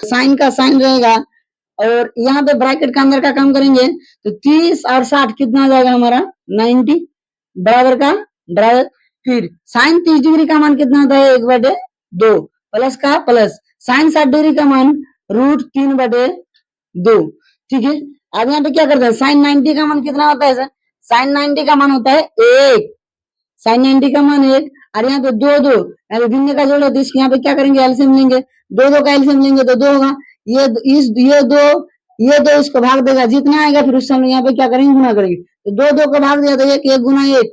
Sign का sign रहेगा और यहाँ पे ब्रैकेट के अंदर का काम करेंगे तो 30 और 60 कितना आ जाएगा हमारा 90 बराबर का बराबर। फिर साइन 30 डिग्री का मान कितना होता है 1/2 प्लस का प्लस साइन 60 डिग्री का मान √3/2। ठीक है, अब यहाँ पे क्या करते हैं साइन 90 का मान कितना होता है सर, साइन 90 का मान होता है 1, साइन 90 का मान 1 और यहाँ पे 2 यहाँ पे भिन्न का जोड़ है तो इसके यहाँ पे क्या करेंगे एलसीएम लेंगे, 2 का एलसीएम लेंगे तो 2 होगा, ये दो इसको भाग देगा जितना आएगा फिर उससे हम यहाँ पे क्या करेंगे गुना करेंगे तो 2 को भाग दिया तो 1 गुना 1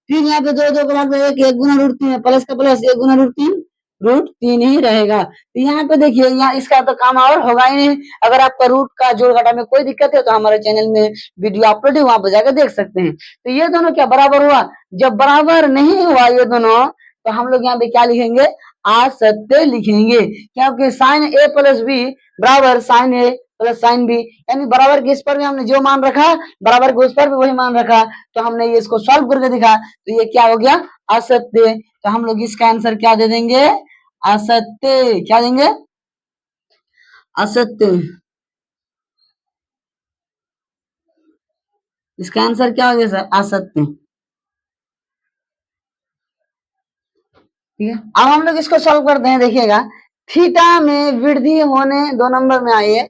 फिर यहाँ पे 2 को भाग दिया 1 गुना √3 प्लस का प्लस 1 गुना √3 ही रहेगा। तो यहाँ पे देखिए यहाँ इसका तो काम और होगा ही नहीं। अगर आपका रूट का जोड़ घटा में कोई दिक्कत है तो हमारे चैनल में वीडियो अपलोड है वहां पर जाकर देख सकते हैं। तो ये दोनों क्या बराबर हुआ, जब बराबर नहीं हुआ ये दोनों तो हम लोग यहाँ पे क्या लिखेंगे असत्य लिखेंगे, क्योंकि साइन ए प्लस बी बराबर साइन ए प्लस साइन बी, यानी बराबर के इस पर भी हमने जो मान रखा बराबर के उस पर भी वही मान रखा। तो हमने ये इसको सॉल्व करके दिखा तो ये क्या हो गया असत्य। तो हम लोग इसका आंसर क्या दे देंगे असत्य, क्या देंगे असत्य। इसका आंसर क्या हो गया सर असत्य। ठीक है, अब हम लोग इसको सॉल्व करते हैं। देखिएगा थीटा में वृद्धि होने 2 नंबर में आइए,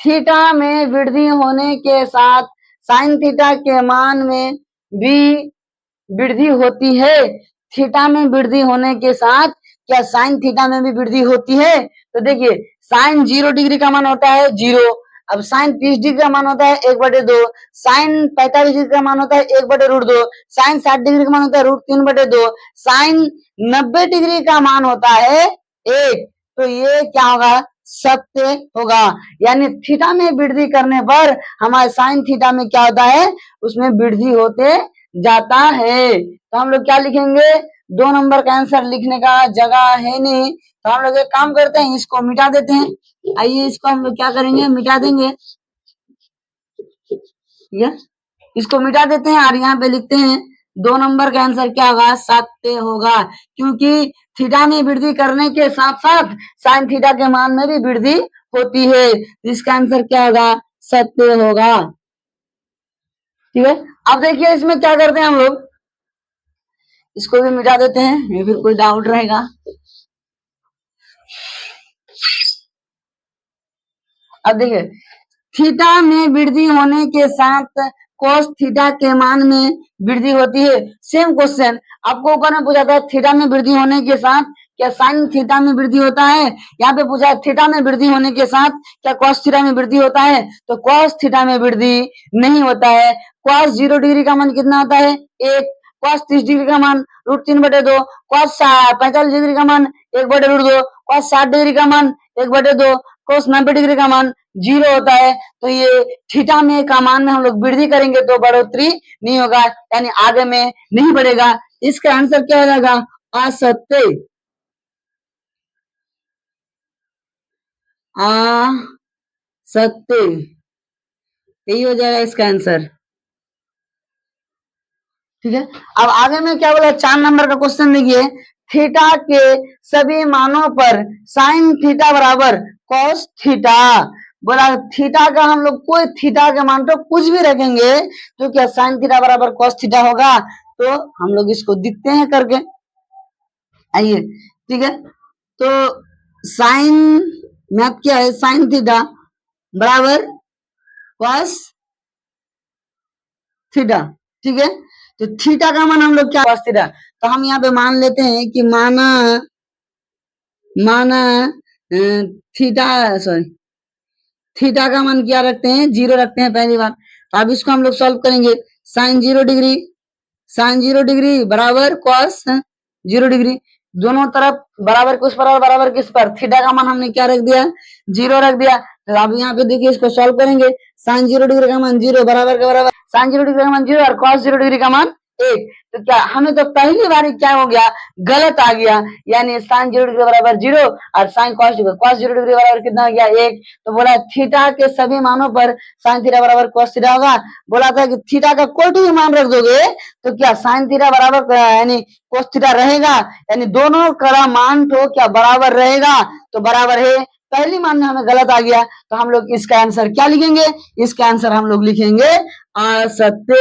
थीटा में वृद्धि होने के साथ साइन थीटा के मान में भी वृद्धि होती है। थीटा में वृद्धि होने के साथ क्या साइन थीटा में भी वृद्धि होती है? तो देखिए साइन 0 डिग्री का मान होता है 0, अब साइन 30 डिग्री का मान होता है 1/2, साइन 45 डिग्री का मान होता है 1/√2, साइन 60 डिग्री का मान होता है √3/2, साइन 90 डिग्री का मान होता है 1। तो ये क्या होगा सत्य होगा, यानी थीटा में वृद्धि करने पर हमारे साइन थीटा में क्या होता है उसमें वृद्धि होते जाता है। तो हम लोग क्या लिखेंगे 2 नंबर का आंसर लिखने का जगह है नहीं, तो हम लोग एक काम करते हैं इसको मिटा देते हैं। आइए इसको हम लोग क्या करेंगे मिटा देंगे, इसको मिटा देते हैं और यहाँ पे लिखते हैं 2 नंबर का आंसर क्या होगा सत्य होगा, क्योंकि थीटा में वृद्धि करने के साथ साथ साइन थीटा के मान में भी वृद्धि होती है। इसका आंसर क्या होगा सत्य होगा। ठीक है, अब देखिए इसमें क्या करते हैं हम लोग इसको भी मिटा देते हैं, ये फिर कोई डाउट रहेगा। अब देखिए थीटा में वृद्धि होने के साथ कोस थीटा के मान में वृद्धि होती है। सेम क्वेश्चन आपको ऊपर में पूछा था थीटा में वृद्धि होने के साथ क्या साइन थीटा में वृद्धि होता है, यहाँ पे पूछा है थीटा में वृद्धि होने के साथ क्या कॉस थीटा में वृद्धि होता है, तो कॉस थीटा में वृद्धि नहीं होता है। कॉस 0 डिग्री का मान कितना होता है 1, कॉस 30 डिग्री का मान √3/2, कॉस 45 डिग्री का मान 1/√2, कॉस 60 डिग्री का मान 1/2, कॉस 90 डिग्री का मान 0 होता है। तो ये थीटा में का मान में हम लोग वृद्धि करेंगे तो बढ़ोतरी नहीं होगा, यानी आगे में नहीं बढ़ेगा। इसका आंसर क्या हो जाएगा असत्य, असत्य, यही हो जाएगा इसका आंसर। ठीक है, अब आगे में क्या बोला 4 नंबर का क्वेश्चन देखिए, थीटा के सभी मानों पर साइन थीटा बराबर कॉस थीटा। बोला थीटा का हम लोग कोई थीटा के मान तो कुछ भी रखेंगे तो क्या साइन थीटा बराबर कॉस थीटा होगा। तो हम लोग इसको दिखते हैं करके, आइए। ठीक है, तो साइन मैथ क्या है साइन थीटा बराबर कॉस थीटा। ठीक है, तो थीटा का मान हम लोग क्या कॉस थीटा, तो हम यहाँ पे मान लेते हैं कि माना थीटा सॉरी थीटा का मान क्या रखते हैं 0 रखते हैं पहली बार। तो अब इसको हम लोग सॉल्व करेंगे साइन 0 डिग्री बराबर कॉस 0 डिग्री, दोनों तरफ बराबर किस पर बराबर किस पर थीटा का मान हमने क्या रख दिया 0 रख दिया। तो अब यहाँ पे देखिए इसको सॉल्व करेंगे साइन 0 डिग्री का मान 0 बराबर के बराबर साइन 0 डिग्री का मान 0 और कॉस 0 डिग्री का मान 1। तो क्या हमें तो पहली बार क्या हो गया गलत आ गया, यानी साइन 0 डिग्री बराबर 0 और साइन कॉस 0 डिग्री बराबर कितना हो गया 1। तो बोला थीटा के सभी मानों पर साइन थीटा बराबर कॉस थीटा होगा। बोला था कि थीटा का कोई भी मान रख दोगे तो क्या साइन थीटा बराबर यानी कोस थीटा रहेगा, यानी दोनों का मान तो क्या बराबर रहेगा। तो बराबर है पहली मान में हमें गलत आ गया, तो हम लोग इसका आंसर क्या लिखेंगे? इसका आंसर हम लोग लिखेंगे असत्य।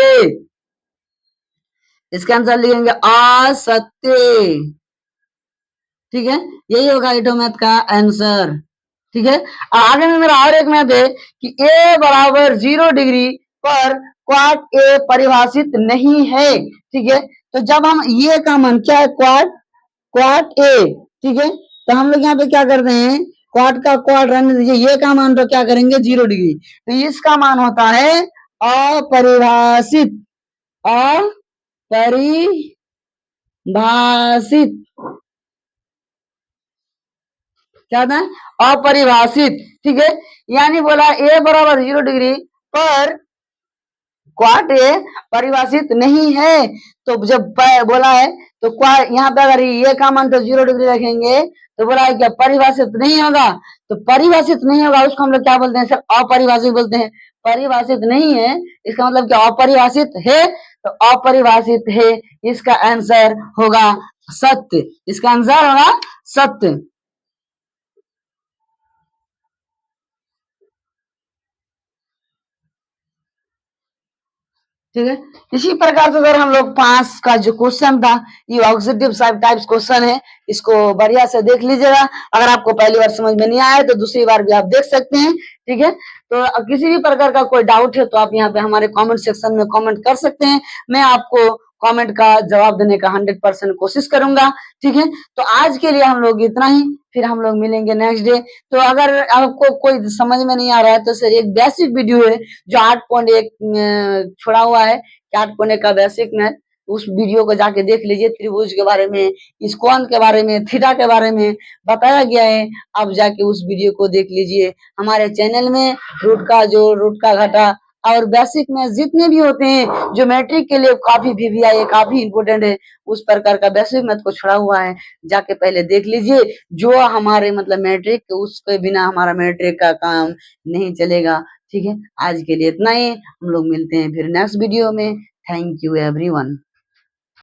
इसका आंसर लिखेंगे असत्य। ठीक है, यही होगा एटोमैथ का आंसर। ठीक है, आगे में मेरा और एक मैथ है कि a बराबर 0 डिग्री पर क्वाड ए परिभाषित नहीं है। ठीक है, तो जब हम ये का मान क्या है, क्वाड ए, ठीक है, तो हम लोग यहाँ पे क्या करते हैं, क्वाड का क्वाड रहने दीजिए, ये का मान तो क्या करेंगे 0 डिग्री, तो इसका मान होता है अपरिभाषित। अपरिभाषित क्या था? अपरिभाषित। ठीक है, यानी बोला ए बराबर 0 डिग्री पर क्वाड ए परिभाषित नहीं है। तो जब बोला है तो यहाँ पे अगर ये का मान तो 0 डिग्री रखेंगे, तो बोला है क्या परिभाषित नहीं होगा, तो परिभाषित नहीं होगा उसको हम लोग क्या बोलते हैं सर? अपरिभाषित बोलते हैं। परिभाषित नहीं है इसका मतलब क्या? अपरिभाषित है, तो अपरिभाषित है, इसका आंसर होगा सत्य। इसका आंसर होगा सत्य। ठीक है, इसी प्रकार से अगर हम लोग 5 का जो क्वेश्चन था, ये ऑब्जेक्टिव टाइप्स क्वेश्चन है, इसको बढ़िया से देख लीजिएगा। अगर आपको पहली बार समझ में नहीं आया तो दूसरी बार भी आप देख सकते हैं। ठीक है, तो किसी भी प्रकार का कोई डाउट है तो आप यहाँ पे हमारे कमेंट सेक्शन में कमेंट कर सकते हैं, मैं आपको कमेंट का जवाब देने का 100% कोशिश करूंगा। ठीक है, तो आज के लिए हम लोग इतना ही, फिर हम लोग मिलेंगे नेक्स्ट डे। तो अगर आपको कोई समझ में नहीं आ रहा है तो सर एक बेसिक वीडियो है जो 8.1 छोड़ा हुआ है, 8.1 का बेसिक मैथ, उस वीडियो को जाके देख लीजिए। त्रिभुज के बारे में, इस कोण के बारे में, थीटा के बारे में बताया गया है, आप जाके उस वीडियो को देख लीजिए। हमारे चैनल में रूट का घटा और बेसिक में जितने भी होते हैं जो मैट्रिक के लिए काफी वीवीआई है, काफी इंपोर्टेंट है, उस प्रकार का बेसिक मैथ को छोड़ा हुआ है, जाके पहले देख लीजिए। जो हमारे मतलब मैट्रिक, उसके बिना हमारा मैट्रिक का काम नहीं चलेगा। ठीक है, आज के लिए इतना ही, हम लोग मिलते हैं फिर नेक्स्ट वीडियो में। Thank you everyone.